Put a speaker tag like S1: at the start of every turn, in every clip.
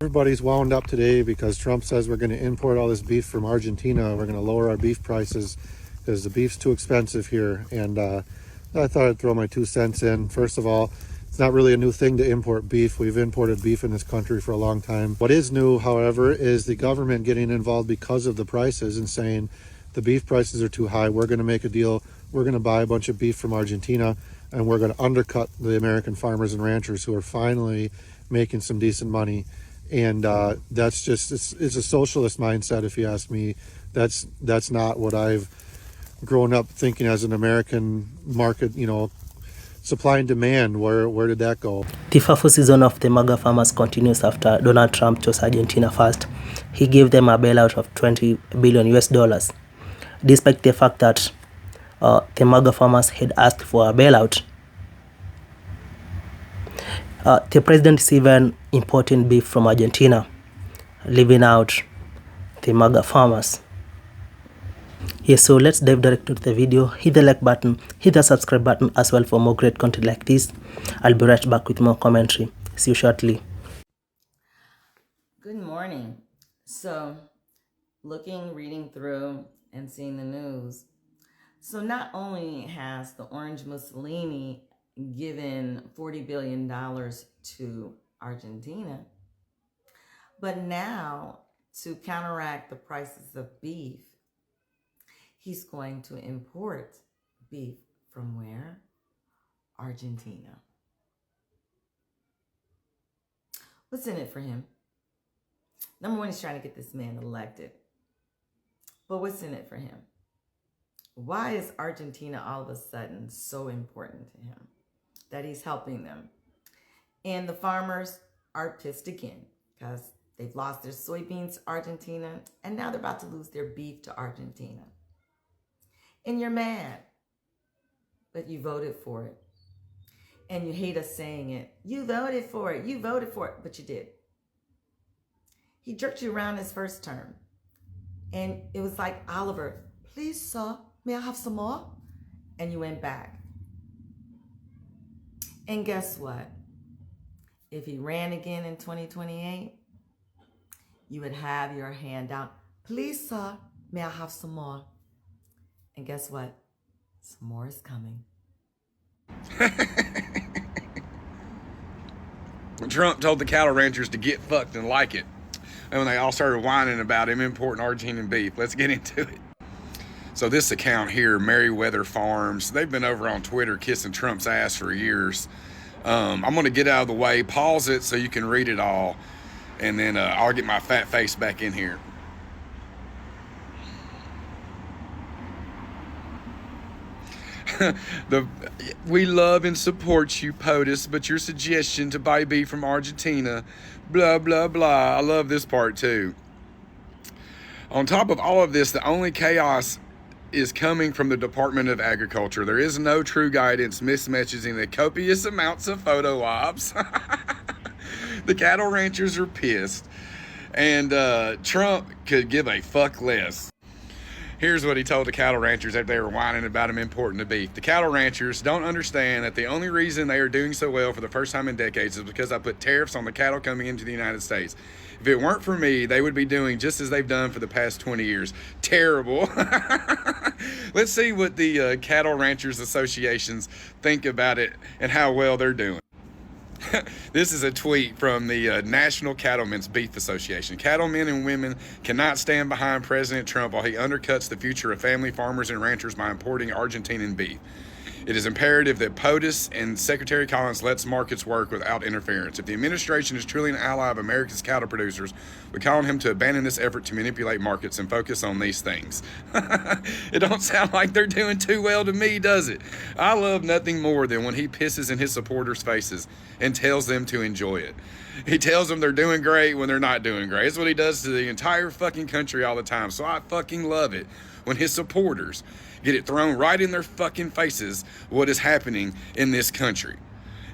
S1: Everybody's wound up today because Trump says we're going to import all this beef from Argentina. We're going to lower our beef prices because the beef's too expensive here. And I thought I'd throw my 2 cents in. First of all, it's not really a new thing to import beef. We've imported beef in this country for a long time. What is new, however, is the government getting involved because of the prices and saying the beef prices are too high. We're going to make a deal. We're going to buy a bunch of beef from Argentina and we're going to undercut the American farmers and ranchers who are finally making some decent money. And that's just, it's a socialist mindset, if you ask me. That's not what I've grown up thinking as an American market, supply and demand. Where did that go?
S2: The FAFO season of the MAGA farmers continues after Donald Trump chose Argentina first. He gave them a bailout of $20 billion US, despite the fact that the MAGA farmers had asked for a bailout. The president is even importing beef from Argentina, leaving out the MAGA farmers. Yes, so let's dive directly to the video. Hit the like button, hit the subscribe button as well for more great content like this. I'll be right back with more commentary. See you shortly.
S3: Good morning. So, reading through and seeing the news. So not only has the Orange Mussolini given $40 billion to Argentina, but now to counteract the prices of beef, he's going to import beef from where? Argentina. What's in it for him? Number one, he's trying to get this man elected. But what's in it for him? Why is Argentina all of a sudden so important to him that he's helping them? And the farmers are pissed again because they've lost their soybeans to Argentina, and now they're about to lose their beef to Argentina. And you're mad, but you voted for it. And you hate us saying it. You voted for it. You voted for it, but you did. He jerked you around his first term. And it was like, Oliver, please, sir, may I have some more? And you went back. And guess what? If he ran again in 2028, you would have your hand out. Please, sir, may I have some more? And guess what? Some more is coming.
S4: Trump told the cattle ranchers to get fucked and like it. And when they all started whining about him importing Argentine beef, let's get into it. So this account here, Merriweather Farms, they've been over on Twitter kissing Trump's ass for years. I'm going to get out of the way, pause it so you can read it all, and then I'll get my fat face back in here. We love and support you, POTUS, but your suggestion to buy beef from Argentina, blah, blah, blah. I love this part too. On top of all of this, the only chaos is coming from the Department of Agriculture. There is no true guidance, mismatching the copious amounts of photo ops. The cattle ranchers are pissed, and Trump could give a fuck less. Here's what he told the cattle ranchers after they were whining about him importing the beef. The cattle ranchers don't understand that the only reason they are doing so well for the first time in decades is because I put tariffs on the cattle coming into the United States. If it weren't for me, they would be doing just as they've done for the past 20 years. Terrible. Let's see what the cattle ranchers associations think about it and how well they're doing. This is a tweet from the National Cattlemen's Beef Association. Cattlemen and women cannot stand behind President Trump while he undercuts the future of family farmers and ranchers by importing Argentinian beef. It is imperative that POTUS and Secretary Collins lets markets work without interference. If the administration is truly an ally of America's cattle producers, we call on him to abandon this effort to manipulate markets and focus on these things. It don't sound like they're doing too well to me, does it? I love nothing more than when he pisses in his supporters' faces and tells them to enjoy it. He tells them they're doing great when they're not doing great. It's what he does to the entire fucking country all the time. So I fucking love it when his supporters get it thrown right in their fucking faces what is happening in this country.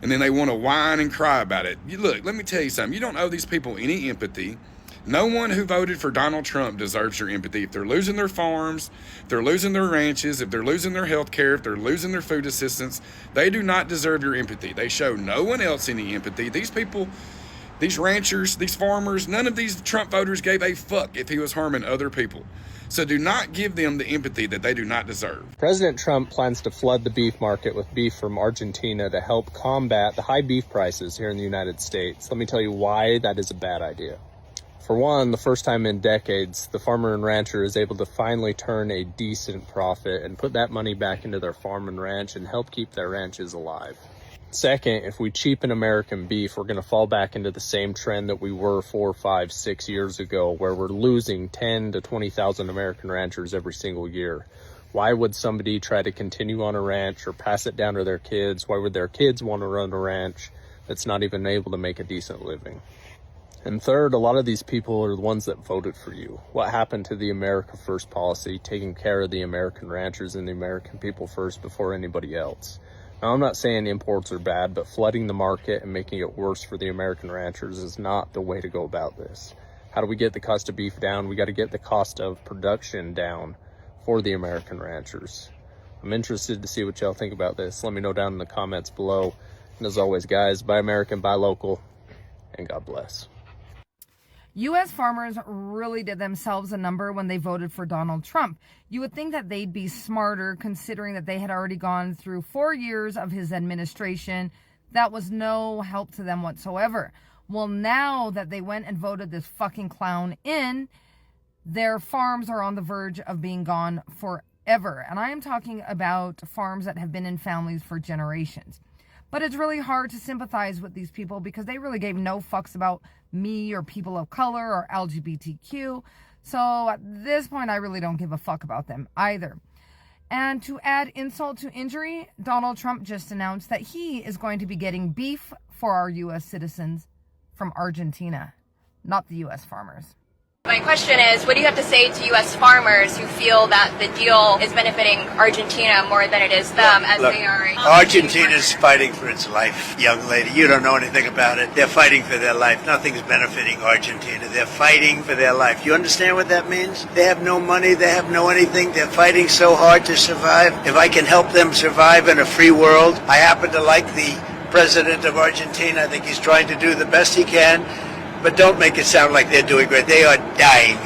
S4: And then they want to whine and cry about it. Look, let me tell you something. You don't owe these people any empathy. No one who voted for Donald Trump deserves your empathy. If they're losing their farms, if they're losing their ranches, if they're losing their health care, if they're losing their food assistance, they do not deserve your empathy. They show no one else any empathy. These people These ranchers, these farmers, none of these Trump voters gave a fuck if he was harming other people. So do not give them the empathy that they do not deserve.
S5: President Trump plans to flood the beef market with beef from Argentina to help combat the high beef prices here in the United States. Let me tell you why that is a bad idea. For one, the first time in decades, the farmer and rancher is able to finally turn a decent profit and put that money back into their farm and ranch and help keep their ranches alive. Second, if we cheapen American beef, we're going to fall back into the same trend that we were 4, 5, 6 years ago, where we're losing 10 to 20,000 American ranchers every single year. Why would somebody try to continue on a ranch or pass it down to their kids? Why would their kids want to run a ranch that's not even able to make a decent living? And third, a lot of these people are the ones that voted for you. What happened to the America First policy, taking care of the American ranchers and the American people first before anybody else? Now, I'm not saying imports are bad, but flooding the market and making it worse for the American ranchers is not the way to go about this. How do we get the cost of beef down? We got to get the cost of production down for the American ranchers. I'm interested to see what y'all think about this. Let me know down in the comments below. And as always, guys, buy American, buy local, and God bless.
S6: U.S. farmers really did themselves a number when they voted for Donald Trump. You would think that they'd be smarter, considering that they had already gone through 4 years of his administration. That was no help to them whatsoever. Well, now that they went and voted this fucking clown in, their farms are on the verge of being gone forever. And I am talking about farms that have been in families for generations. But it's really hard to sympathize with these people because they really gave no fucks about me or people of color or LGBTQ. So at this point, I really don't give a fuck about them either. And to add insult to injury, Donald Trump just announced that he is going to be getting beef for our U.S. citizens from Argentina, not the U.S. farmers.
S7: My question is, what do you have to say to U.S. farmers who feel that the deal is benefiting Argentina more than it is them, they are...
S8: Argentina's fighting for its life, young lady. You don't know anything about it. They're fighting for their life. Nothing's benefiting Argentina. They're fighting for their life. You understand what that means? They have no money. They have no anything. They're fighting so hard to survive. If I can help them survive in a free world, I happen to like the president of Argentina. I think he's trying to do the best he can. But don't make it sound like they're doing great. They are dying.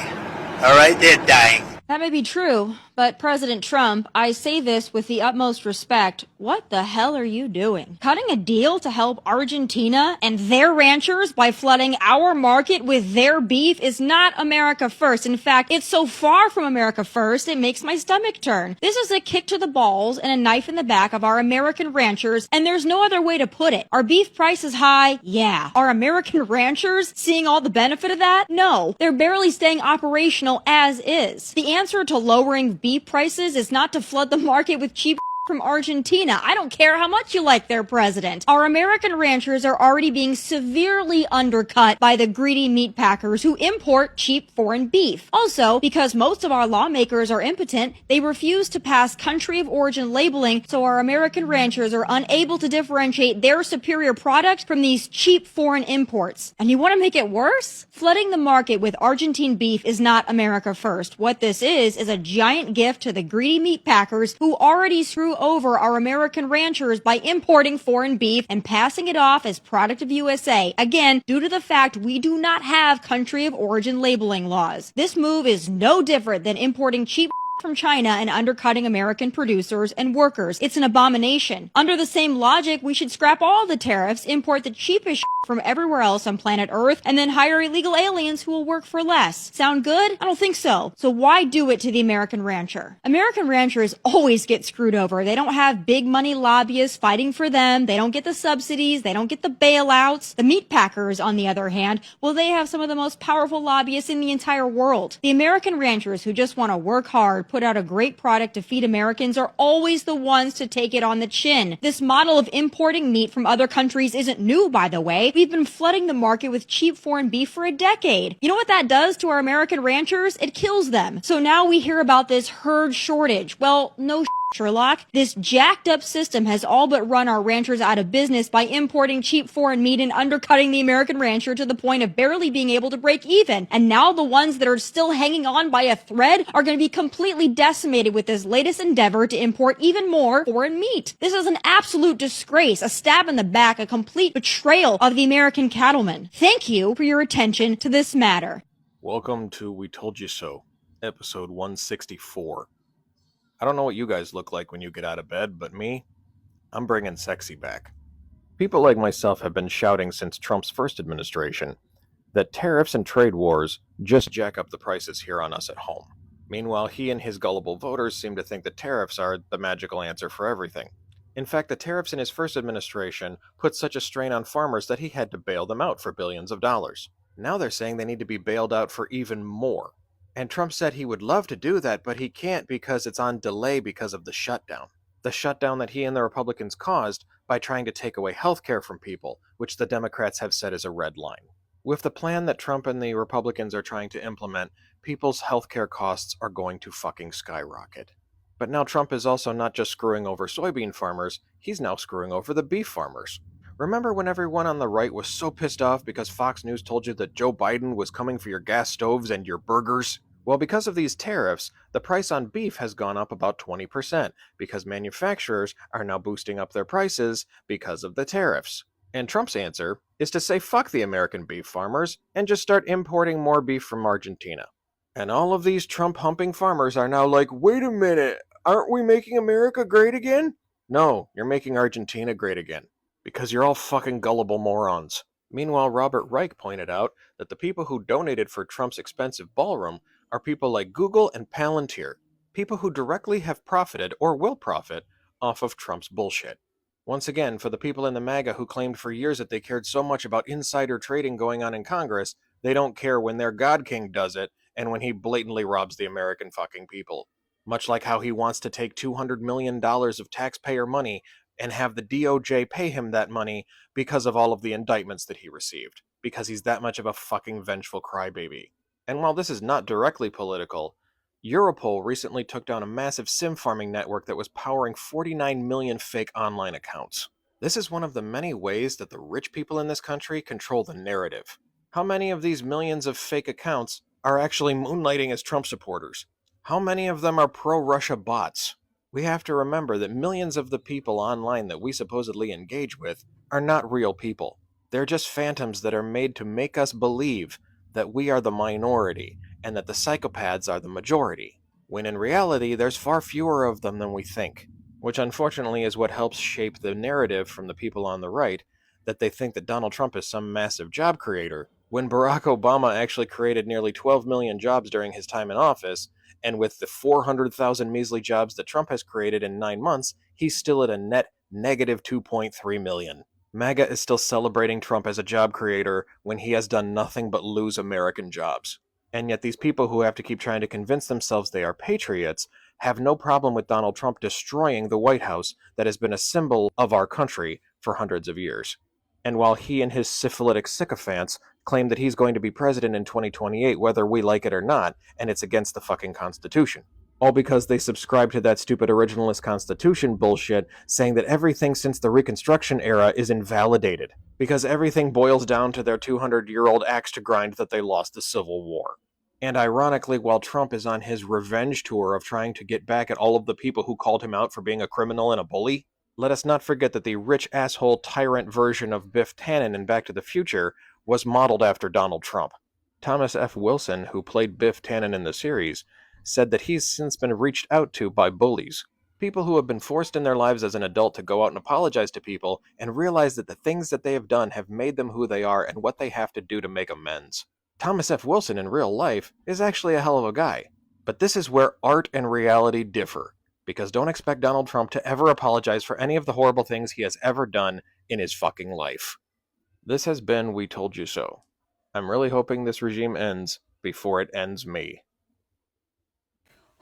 S8: All right? They're dying.
S9: That may be true, but President Trump, I say this with the utmost respect, what the hell are you doing? Cutting a deal to help Argentina and their ranchers by flooding our market with their beef is not America first. In fact, it's so far from America first, it makes my stomach turn. This is a kick to the balls and a knife in the back of our American ranchers, and there's no other way to put it. Are beef prices high? Yeah. Are American ranchers seeing all the benefit of that? No. They're barely staying operational as is. The answer to lowering beef prices is not to flood the market with cheap from Argentina. I don't care how much you like their president. Our American ranchers are already being severely undercut by the greedy meat packers who import cheap foreign beef. Also, because most of our lawmakers are impotent, they refuse to pass country of origin labeling, so our American ranchers are unable to differentiate their superior product from these cheap foreign imports. And you want to make it worse? Flooding the market with Argentine beef is not America first. What this is a giant gift to the greedy meat packers who already screw over our American ranchers by importing foreign beef and passing it off as product of USA. Again, due to the fact we do not have country of origin labeling laws. This move is no different than importing cheap from China and undercutting American producers and workers. It's an abomination. Under the same logic, we should scrap all the tariffs, import the cheapest from everywhere else on planet Earth, and then hire illegal aliens who will work for less. Sound good? I don't think so. So why do it to the American rancher? American ranchers always get screwed over. They don't have big money lobbyists fighting for them. They don't get the subsidies. They don't get the bailouts. The meat packers, on the other hand, well, they have some of the most powerful lobbyists in the entire world. The American ranchers who just want to work hard, put out a great product to feed Americans are always the ones to take it on the chin. This model of importing meat from other countries isn't new, by the way. We've been flooding the market with cheap foreign beef for a decade. You know what that does to our American ranchers? It kills them. So now we hear about this herd shortage. Well, no Sherlock, this jacked up system has all but run our ranchers out of business by importing cheap foreign meat and undercutting the American rancher to the point of barely being able to break even. And now the ones that are still hanging on by a thread are going to be completely decimated with this latest endeavor to import even more foreign meat. This is an absolute disgrace, a stab in the back, a complete betrayal of the American cattleman. Thank you for your attention to this matter.
S10: Welcome to We Told You So, episode 164. I don't know what you guys look like when you get out of bed, but me, I'm bringing sexy back. People like myself have been shouting since Trump's first administration that tariffs and trade wars just jack up the prices here on us at home. Meanwhile, he and his gullible voters seem to think that tariffs are the magical answer for everything. In fact, the tariffs in his first administration put such a strain on farmers that he had to bail them out for billions of dollars. Now they're saying they need to be bailed out for even more. And Trump said he would love to do that, but he can't because it's on delay because of the shutdown. The shutdown that he and the Republicans caused by trying to take away health care from people, which the Democrats have said is a red line. With the plan that Trump and the Republicans are trying to implement, people's health care costs are going to fucking skyrocket. But now Trump is also not just screwing over soybean farmers, he's now screwing over the beef farmers. Remember when everyone on the right was so pissed off because Fox News told you that Joe Biden was coming for your gas stoves and your burgers? Well, because of these tariffs, the price on beef has gone up about 20% because manufacturers are now boosting up their prices because of the tariffs. And Trump's answer is to say fuck the American beef farmers and just start importing more beef from Argentina. And all of these Trump-humping farmers are now like, wait a minute, aren't we making America great again? No, you're making Argentina great again. Because you're all fucking gullible morons. Meanwhile, Robert Reich pointed out that the people who donated for Trump's expensive ballroom are people like Google and Palantir, people who directly have profited or will profit off of Trump's bullshit. Once again, for the people in the MAGA who claimed for years that they cared so much about insider trading going on in Congress, they don't care when their God King does it and when he blatantly robs the American fucking people. Much like how he wants to take $200 million of taxpayer money and have the DOJ pay him that money because of all of the indictments that he received, because he's that much of a fucking vengeful crybaby. And while this is not directly political, Europol recently took down a massive sim farming network that was powering 49 million fake online accounts. This is one of the many ways that the rich people in this country control the narrative. How many of these millions of fake accounts are actually moonlighting as Trump supporters? How many of them are pro-Russia bots? We have to remember that millions of the people online that we supposedly engage with are not real people. They're just phantoms that are made to make us believe that we are the minority and that the psychopaths are the majority, when in reality there's far fewer of them than we think, which unfortunately is what helps shape the narrative from the people on the right, that they think that Donald Trump is some massive job creator, when Barack Obama actually created nearly 12 million jobs during his time in office, and with the 400,000 measly jobs that Trump has created in 9 months, he's still at a net negative 2.3 million. MAGA is still celebrating Trump as a job creator when he has done nothing but lose American jobs. And yet these people who have to keep trying to convince themselves they are patriots have no problem with Donald Trump destroying the White House that has been a symbol of our country for hundreds of years. And while he and his syphilitic sycophants claim that he's going to be president in 2028 whether we like it or not, and it's against the fucking Constitution. All because they subscribe to that stupid originalist Constitution bullshit saying that everything since the Reconstruction era is invalidated, because everything boils down to their 200-year-old axe to grind that they lost the Civil War. And ironically, while Trump is on his revenge tour of trying to get back at all of the people who called him out for being a criminal and a bully, let us not forget that the rich asshole tyrant version of Biff Tannen in Back to the Future was modeled after Donald Trump. Thomas F. Wilson, who played Biff Tannen in the series, said that he's since been reached out to by bullies, people who have been forced in their lives as an adult to go out and apologize to people and realize that the things that they have done have made them who they are and what they have to do to make amends. Thomas F. Wilson in real life is actually a hell of a guy, but this is where art and reality differ, because don't expect Donald Trump to ever apologize for any of the horrible things he has ever done in his fucking life. This has been We Told You So. I'm really hoping this regime ends before it ends me.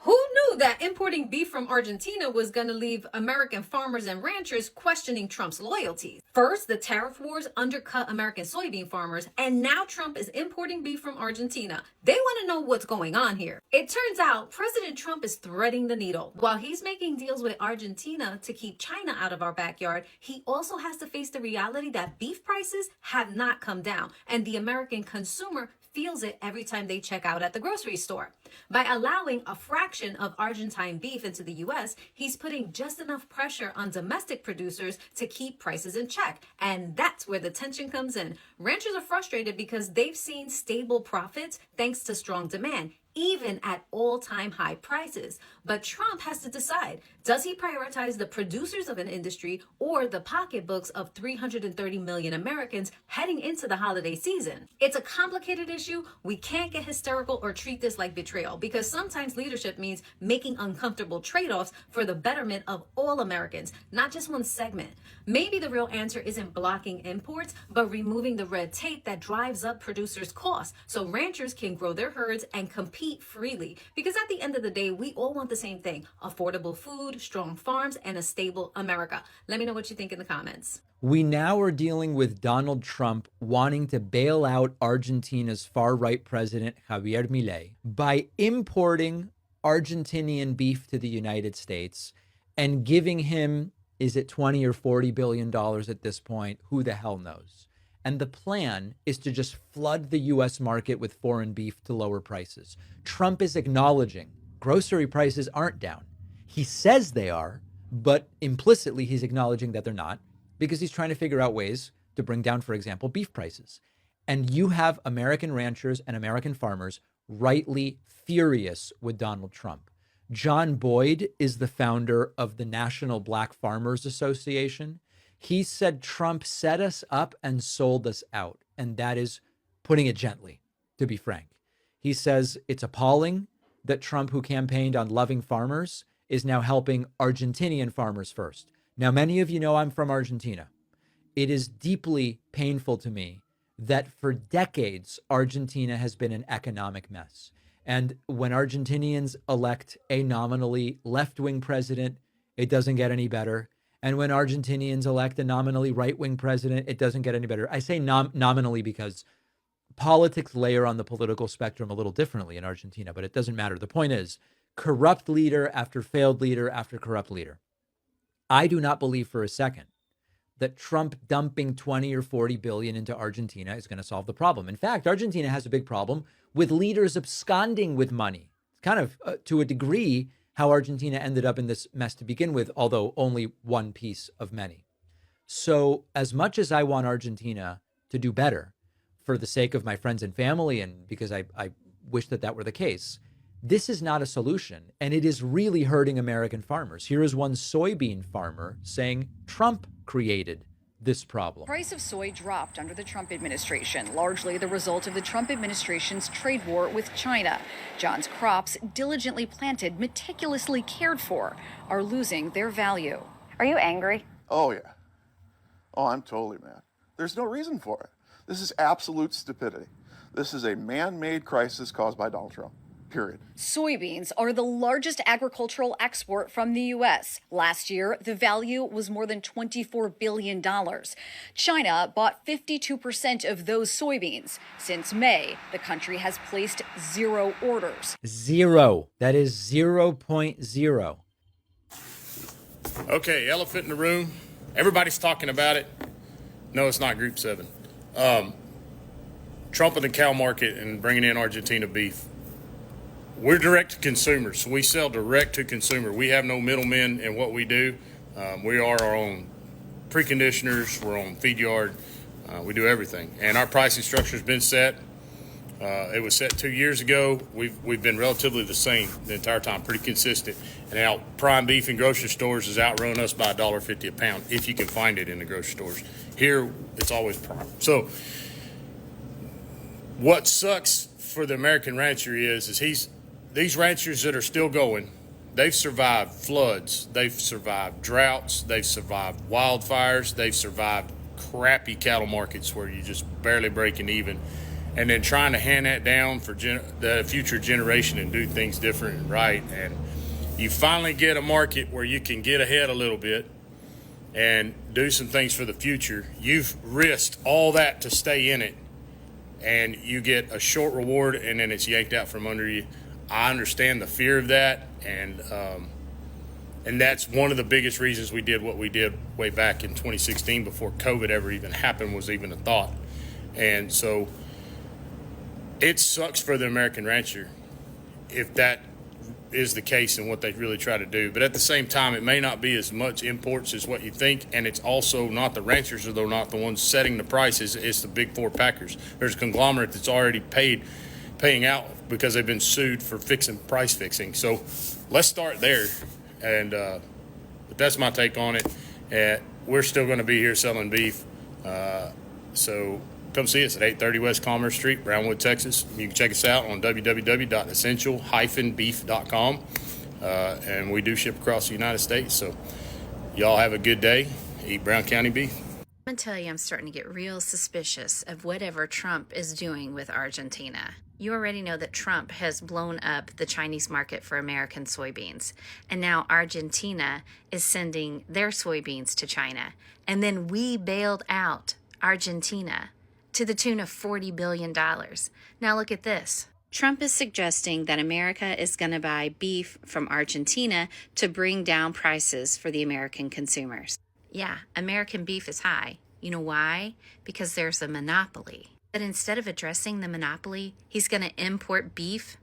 S11: Who knew that importing beef from Argentina was going to leave American farmers and ranchers questioning Trump's loyalties. First, the tariff wars undercut American soybean farmers, and now Trump is importing beef from Argentina. They want to know what's going on here. It turns out President Trump is threading the needle. While he's making deals with Argentina to keep China out of our backyard, he also has to face the reality that beef prices have not come down, and the American consumer feels it every time they check out at the grocery store. By allowing a fraction of Argentine beef into the US, he's putting just enough pressure on domestic producers to keep prices in check. And that's where the tension comes in. Ranchers are frustrated because they've seen stable profits thanks to strong demand, even at all-time high prices. But Trump has to decide, does he prioritize the producers of an industry or the pocketbooks of 330 million Americans heading into the holiday season? It's a complicated issue. We can't get hysterical or treat this like betrayal, because sometimes leadership means making uncomfortable trade-offs for the betterment of all Americans, not just one segment. Maybe the real answer isn't blocking imports, but removing the red tape that drives up producers' costs so ranchers can grow their herds and compete freely. Because at the end of the day, we all want the same thing: affordable food, strong farms, and a stable America. Let me know what you think in the comments.
S12: We now are dealing with Donald Trump wanting to bail out Argentina's far-right president, Javier Milei, by importing Argentinian beef to the United States and giving him, is it 20 or 40 billion dollars at this point? Who the hell knows? And the plan is to just flood the U.S. market with foreign beef to lower prices. Trump is acknowledging grocery prices aren't down. He says they are, but implicitly he's acknowledging that they're not, because he's trying to figure out ways to bring down, for example, beef prices. And you have American ranchers and American farmers rightly furious with Donald Trump. John Boyd is the founder of the National Black Farmers Association. He said Trump set us up and sold us out. And that is putting it gently, to be frank. He says it's appalling that Trump, who campaigned on loving farmers, is now helping Argentinian farmers first. Now, many of you know I'm from Argentina. It is deeply painful to me that for decades, Argentina has been an economic mess. And when Argentinians elect a nominally left-wing president, it doesn't get any better. And when Argentinians elect a nominally right-wing president, it doesn't get any better. I say nominally because politics layer on the political spectrum a little differently in Argentina, but it doesn't matter. The point is, corrupt leader after failed leader after corrupt leader. I do not believe for a second that Trump dumping 20 or 40 billion into Argentina is going to solve the problem. In fact, Argentina has a big problem with leaders absconding with money. It's kind of, to a degree, how Argentina ended up in this mess to begin with, although only one piece of many. So as much as I want Argentina to do better for the sake of my friends and family, and because I wish that that were the case, this is not a solution, and it is really hurting American farmers. Here is one soybean farmer saying Trump created this problem.
S13: Price of soy dropped under the Trump administration, largely the result of the Trump administration's trade war with China. John's crops, diligently planted, meticulously cared for, are losing their value.
S14: Are you angry?
S15: Oh, yeah. Oh, I'm totally mad. There's no reason for it. This is absolute stupidity. This is a man-made crisis caused by Donald Trump. Period.
S13: Soybeans are the largest agricultural export from the U.S. Last year, the value was more than $24 billion. China bought 52% of those soybeans. Since May, the country has placed 0 orders.
S12: Zero. That is 0.0.
S16: Okay, elephant in the room. Everybody's talking about it. No, it's not Group 7. Trump and the cow market and bringing in Argentina beef. We're direct to consumers. So we sell direct to consumer. We have no middlemen in what we do. We are our own preconditioners. We're on feed yard. We do everything. And our pricing structure has been set. It was set 2 years ago. We've been relatively the same the entire time, pretty consistent. And now prime beef in grocery stores has outrun us by $1.50 a pound, if you can find it in the grocery stores. Here, it's always prime. So what sucks for the American rancher is these ranchers that are still going, they've survived floods, they've survived droughts, they've survived wildfires, they've survived crappy cattle markets where you're just barely breaking even, and then trying to hand that down for the future generation and do things different and right. And you finally get a market where you can get ahead a little bit and do some things for the future. You've risked all that to stay in it, and you get a short reward, and then it's yanked out from under you. I understand the fear of that, and that's one of the biggest reasons we did what we did way back in 2016 before COVID ever even happened, was even a thought. And so it sucks for the American rancher if that is the case and what they really try to do. But at the same time, it may not be as much imports as what you think, and it's also not the ranchers are not the ones setting the prices. It's the big four packers. There's a conglomerate that's already paying out because they've been sued for price fixing. So let's start there. And but that's my take on it. We're still going to be here selling beef. So come see us at 830 West Commerce Street, Brownwood, Texas. You can check us out on www.essential-beef.com. And we do ship across the United States. So y'all have a good day. Eat Brown County beef.
S14: I'm going to tell you, I'm starting to get real suspicious of whatever Trump is doing with Argentina. You already know that Trump has blown up the Chinese market for American soybeans. And now Argentina is sending their soybeans to China. And then we bailed out Argentina to the tune of $40 billion. Now look at this. Trump is suggesting that America is going to buy beef from Argentina to bring down prices for the American consumers. Yeah, American beef is high. You know why? Because there's a monopoly. But instead of addressing the monopoly, he's going to import beef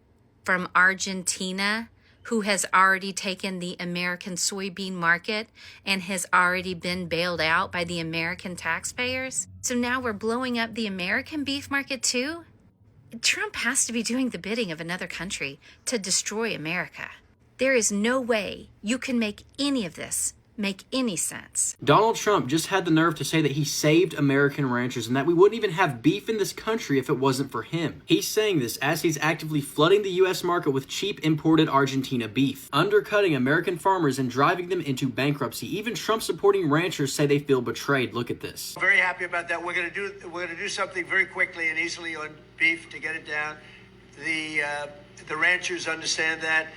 S14: from Argentina, who has already taken the American soybean market and has already been bailed out by the American taxpayers. So now we're blowing up the American beef market too? Trump has to be doing the bidding of another country to destroy America. There is no way you can make any of this make any sense.
S17: Donald Trump just had the nerve to say that he saved American ranchers and that we wouldn't even have beef in this country if it wasn't for him. He's saying this as he's actively flooding the U.S. market with cheap imported Argentina beef, undercutting American farmers and driving them into bankruptcy. Even Trump-supporting ranchers say they feel betrayed. Look at this.
S8: Very happy about that. We're going to do something very quickly and easily on beef to get it down. The ranchers understand that.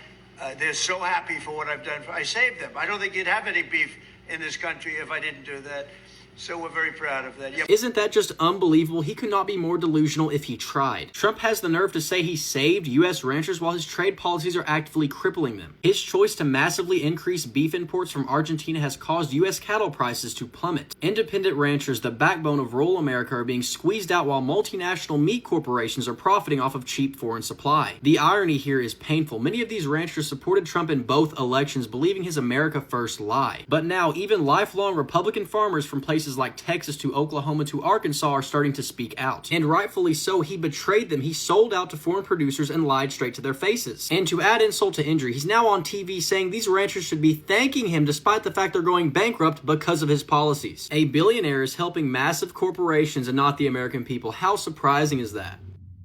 S8: They're so happy for what I've done. I saved them. I don't think you'd have any beef in this country if I didn't do that. So we're very proud of that. Yep.
S17: Isn't that just unbelievable? He could not be more delusional if he tried. Trump has the nerve to say he saved U.S. ranchers while his trade policies are actively crippling them. His choice to massively increase beef imports from Argentina has caused U.S. cattle prices to plummet. Independent ranchers, the backbone of rural America, are being squeezed out while multinational meat corporations are profiting off of cheap foreign supply. The irony here is painful. Many of these ranchers supported Trump in both elections, believing his America First lie. But now, even lifelong Republican farmers from places like Texas to Oklahoma to Arkansas are starting to speak out. And rightfully so. He betrayed them. He sold out to foreign producers and lied straight to their faces. And to add insult to injury, he's now on TV saying these ranchers should be thanking him despite the fact they're going bankrupt because of his policies. A billionaire is helping massive corporations and not the American people. How surprising is that?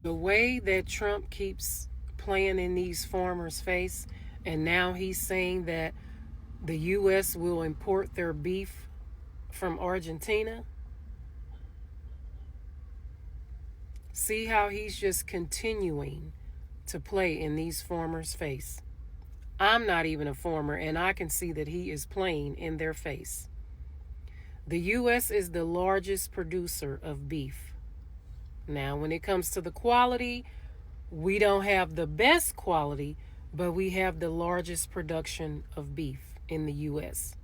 S18: The way that Trump keeps playing in these farmers' face, and now he's saying that the U.S. will import their beef from Argentina. See how he's just continuing to play in these farmers' face. I'm not even a farmer, and I can see that he is playing in their face. The U.S. is the largest producer of beef. Now, when it comes to the quality, we don't have the best quality, but we have the largest production of beef in the U.S.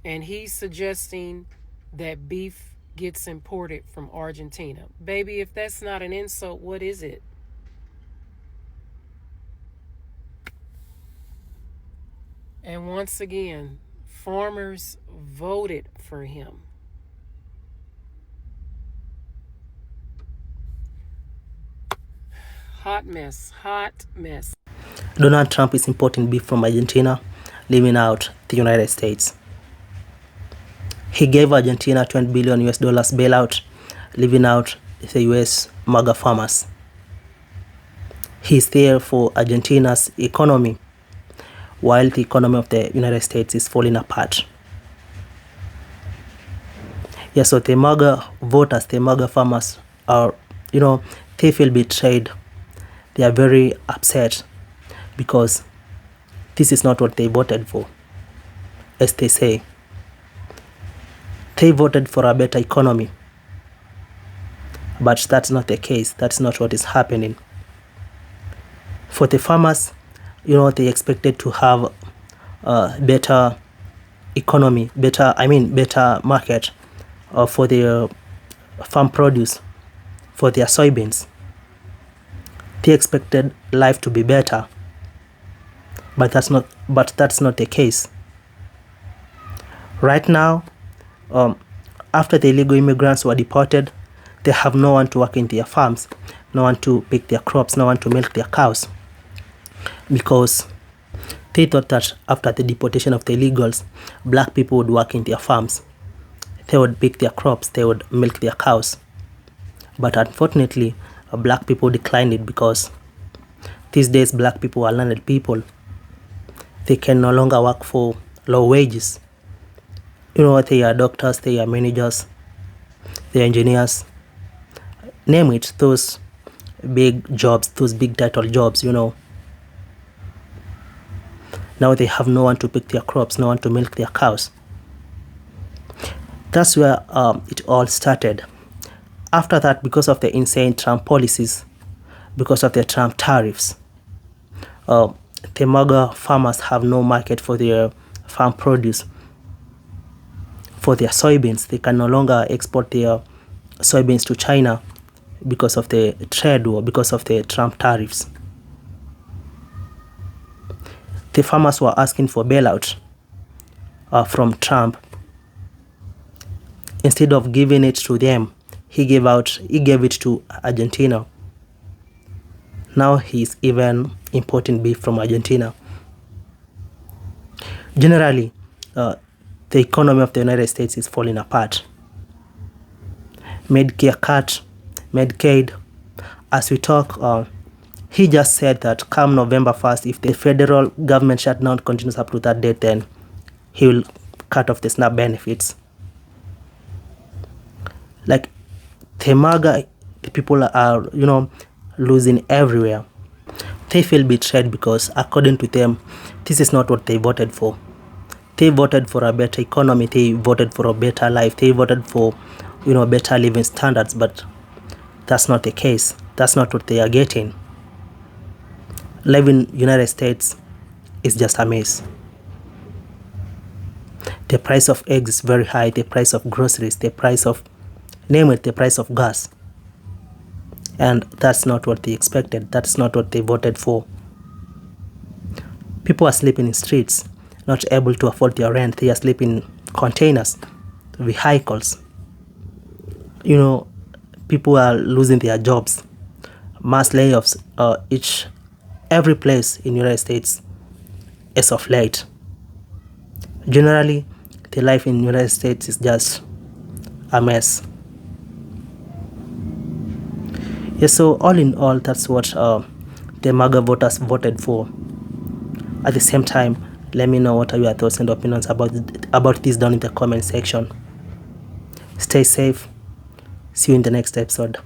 S18: And he's suggesting that beef gets imported from Argentina. Baby, if that's not an insult, what is it? And once again, farmers voted for him. Hot mess, hot mess.
S2: Donald Trump is importing beef from Argentina, leaving out the United States. He gave Argentina $20 billion bailout, leaving out the US MAGA farmers. He's there for Argentina's economy, while the economy of the United States is falling apart. Yeah, so the MAGA voters, the MAGA farmers are, they feel betrayed. They are very upset because This is not what they voted for, as they say. They voted for a better economy, but that's not the case. That's not what is happening. For the farmers, they expected to have better economy, better market for their farm produce, for their soybeans. They expected life to be better, but that's not the case. Right now, after the illegal immigrants were deported, they have no one to work in their farms, no one to pick their crops, no one to milk their cows, because they thought that after the deportation of the illegals, black people would work in their farms. They would pick their crops, they would milk their cows. But unfortunately, black people declined it, because these days black people are learned people. They can no longer work for low wages. They are doctors, they are managers, they are engineers. Name it, those big jobs, those big title jobs, Now they have no one to pick their crops, no one to milk their cows. That's where it all started. After that, because of the insane Trump policies, because of the Trump tariffs, the MAGA farmers have no market for their farm produce, for their soybeans. They can no longer export their soybeans to China because of the trade war, because of the Trump tariffs. The farmers were asking for bailout from Trump. Instead of giving it to them, he gave it to Argentina. Now he's even importing beef from Argentina. Generally, the economy of the United States is falling apart. Medicare cut, Medicaid. As we talk, he just said that come November 1st, if the federal government shutdown continues up to that date, then he will cut off the SNAP benefits. Like, the MAGA, the people are, losing everywhere. They feel betrayed because, according to them, this is not what they voted for. They voted for a better economy. They voted for a better life. They voted for, better living standards. But that's not the case. That's not what they are getting. Living in United States is just a mess. The price of eggs is very high. The price of groceries, the price of, name it, the price of gas. And that's not what they expected. That's not what they voted for. People are sleeping in streets, not able to afford their rent. They are sleeping in containers, vehicles. People are losing their jobs. Mass layoffs, every place in the United States as of late. Generally, the life in the United States is just a mess. Yes, so all in all, that's what the MAGA voters voted for. At the same time, let me know what are your thoughts and opinions about this down in the comment section. Stay safe. See you in the next episode.